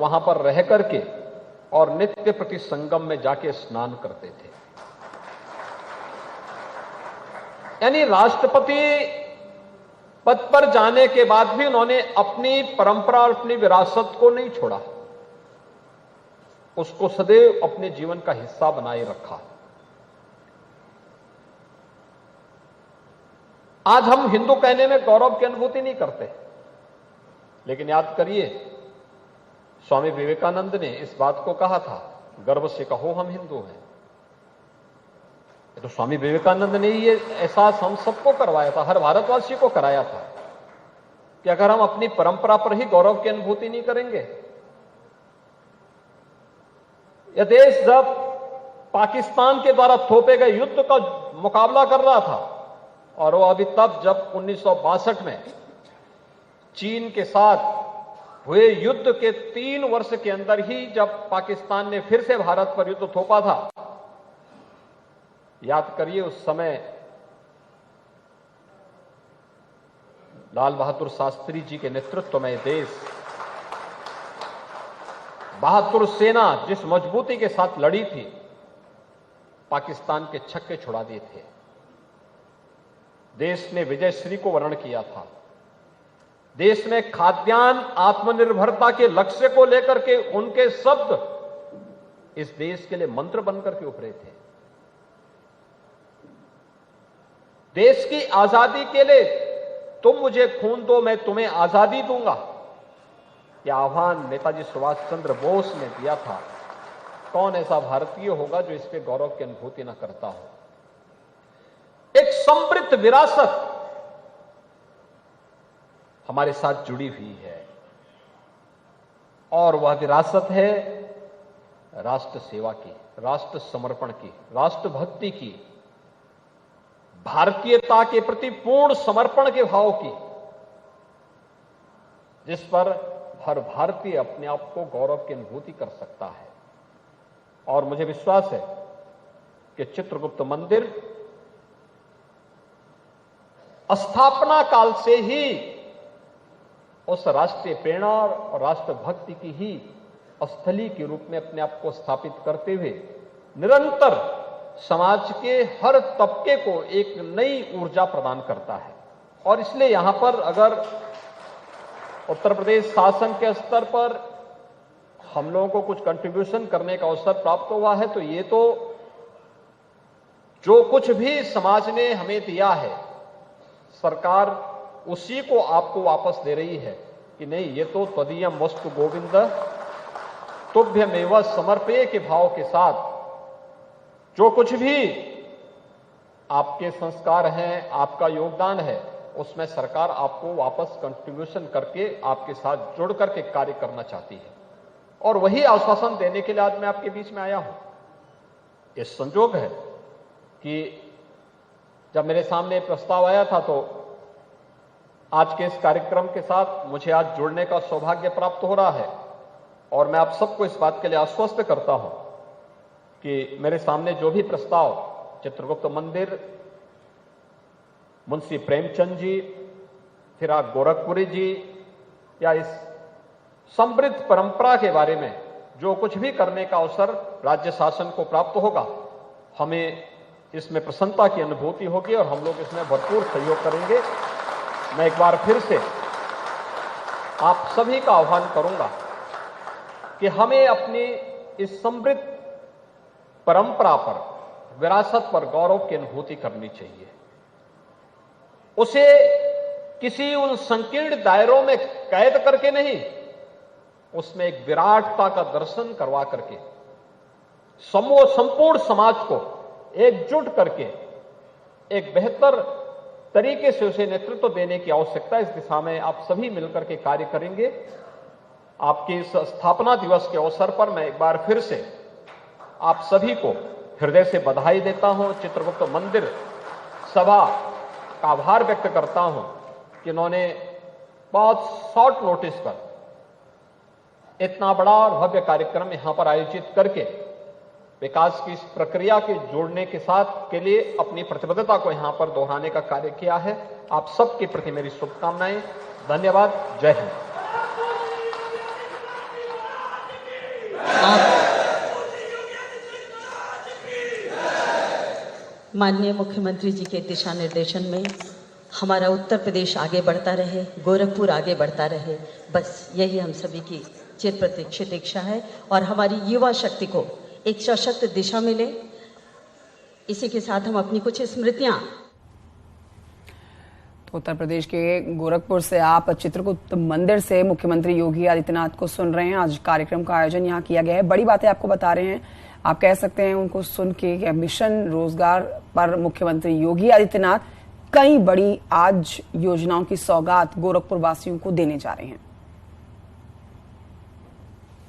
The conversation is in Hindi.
वहां पर रह करके और नित्य प्रति संगम में जाके स्नान करते थे। यानी राष्ट्रपति पद पर जाने के बाद भी उन्होंने अपनी परंपरा और अपनी विरासत को नहीं छोड़ा, उसको सदैव अपने जीवन का हिस्सा बनाए रखा। आज हम हिंदू कहने में गौरव की अनुभूति नहीं करते, लेकिन याद करिए स्वामी विवेकानंद ने इस बात को कहा था, गर्व से कहो हम हिंदू हैं। तो स्वामी विवेकानंद ने ये एहसास हम सबको करवाया था, हर भारतवासी को कराया था कि अगर हम अपनी परंपरा पर ही गौरव की अनुभूति नहीं करेंगे। यह देश जब पाकिस्तान के द्वारा थोपे गए युद्ध का मुकाबला कर रहा था, और वो अभी तब जब 1962 में चीन के साथ हुए युद्ध के 3 वर्ष के अंदर ही जब पाकिस्तान ने फिर से भारत पर युद्ध थोपा था, याद करिए उस समय लाल बहादुर शास्त्री जी के नेतृत्व में देश, बहादुर सेना जिस मजबूती के साथ लड़ी थी, पाकिस्तान के छक्के छुड़ा दिए थे। देश ने विजयश्री को वर्ण किया था। देश ने खाद्यान्न आत्मनिर्भरता के लक्ष्य को लेकर के उनके शब्द इस देश के लिए मंत्र बनकर के उभरे थे। देश की आजादी के लिए तुम मुझे खून दो, मैं तुम्हें आजादी दूंगा, यह आह्वान नेताजी सुभाष चंद्र बोस ने दिया था। कौन ऐसा भारतीय होगा जो इसके गौरव की अनुभूति न करता हो। एक समृद्ध विरासत हमारे साथ जुड़ी हुई है, और वह विरासत है राष्ट्र सेवा की, राष्ट्र समर्पण की, राष्ट्रभक्ति की, भारतीयता के प्रति पूर्ण समर्पण के भाव की, जिस पर हर भारतीय अपने आप को गौरव की अनुभूति कर सकता है। और मुझे विश्वास है कि चित्रगुप्त मंदिर स्थापना काल से ही उस राष्ट्रीय प्रेरणा और राष्ट्रभक्ति की ही स्थली के रूप में अपने आप को स्थापित करते हुए निरंतर समाज के हर तबके को एक नई ऊर्जा प्रदान करता है। और इसलिए यहां पर अगर उत्तर प्रदेश शासन के स्तर पर हम लोगों को कुछ कंट्रीब्यूशन करने का अवसर प्राप्त हुआ है, तो ये तो जो कुछ भी समाज ने हमें दिया है, सरकार उसी को आपको वापस दे रही है कि नहीं, ये तो त्वदीयम वस्तु गोविंद तुभ्यमेव समर्पये के भाव के साथ जो कुछ भी आपके संस्कार हैं, आपका योगदान है, उसमें सरकार आपको वापस कंट्रीब्यूशन करके आपके साथ जुड़ करके कार्य करना चाहती है। और वही आश्वासन देने के लिए आज मैं आपके बीच में आया हूं। ये संजोग है कि जब मेरे सामने प्रस्ताव आया था, तो आज के इस कार्यक्रम के साथ मुझे आज जुड़ने का सौभाग्य प्राप्त हो रहा है। और मैं आप सबको इस बात के लिए आश्वस्त करता हूं कि मेरे सामने जो भी प्रस्ताव चित्रगुप्त मंदिर, मुंशी प्रेमचंद जी, फिराक गोरखपुरी जी, या इस समृद्ध परंपरा के बारे में जो कुछ भी करने का अवसर राज्य शासन को प्राप्त होगा, हमें इसमें प्रसन्नता की अनुभूति होगी और हम लोग इसमें भरपूर सहयोग करेंगे। मैं एक बार फिर से आप सभी का आह्वान करूंगा कि हमें अपनी इस समृद्ध परंपरा पर, विरासत पर गौरव की अनुभूति करनी चाहिए। उसे किसी उन संकीर्ण दायरों में कैद करके नहीं, उसमें एक विराटता का दर्शन करवा करके संपूर्ण समाज को एकजुट करके एक बेहतर तरीके से उसे नेतृत्व देने की आवश्यकता है। इस दिशा में आप सभी मिलकर के कार्य करेंगे। आपके इस स्थापना दिवस के अवसर पर मैं एक बार फिर से आप सभी को हृदय से बधाई देता हूं। चित्रगुप्त मंदिर सभा का आभार व्यक्त करता हूं कि उन्होंने बहुत शॉर्ट नोटिस पर इतना बड़ा और भव्य कार्यक्रम यहां पर आयोजित करके विकास की इस प्रक्रिया के जोड़ने के साथ के लिए अपनी प्रतिबद्धता को यहां पर दोहराने का कार्य किया है। आप सबके प्रति मेरी शुभकामनाएं। धन्यवाद। जय हिंद। माननीय मुख्यमंत्री जी के दिशा निर्देशन में हमारा उत्तर प्रदेश आगे बढ़ता रहे, गोरखपुर आगे बढ़ता रहे, बस यही हम सभी की चिर प्रतीक्षित इच्छा है और हमारी युवा शक्ति को एक सशक्त दिशा मिले। इसी के साथ हम अपनी कुछ स्मृतियां। तो उत्तर प्रदेश के गोरखपुर से आप चित्रकूट मंदिर से मुख्यमंत्री योगी आदित्यनाथ को सुन रहे हैं। आज कार्यक्रम का आयोजन यहाँ किया गया है, बड़ी बातें आपको बता रहे हैं। आप कह सकते हैं उनको सुन के मिशन रोजगार पर मुख्यमंत्री योगी आदित्यनाथ कई बड़ी आज योजनाओं की सौगात गोरखपुर वासियों को देने जा रहे हैं।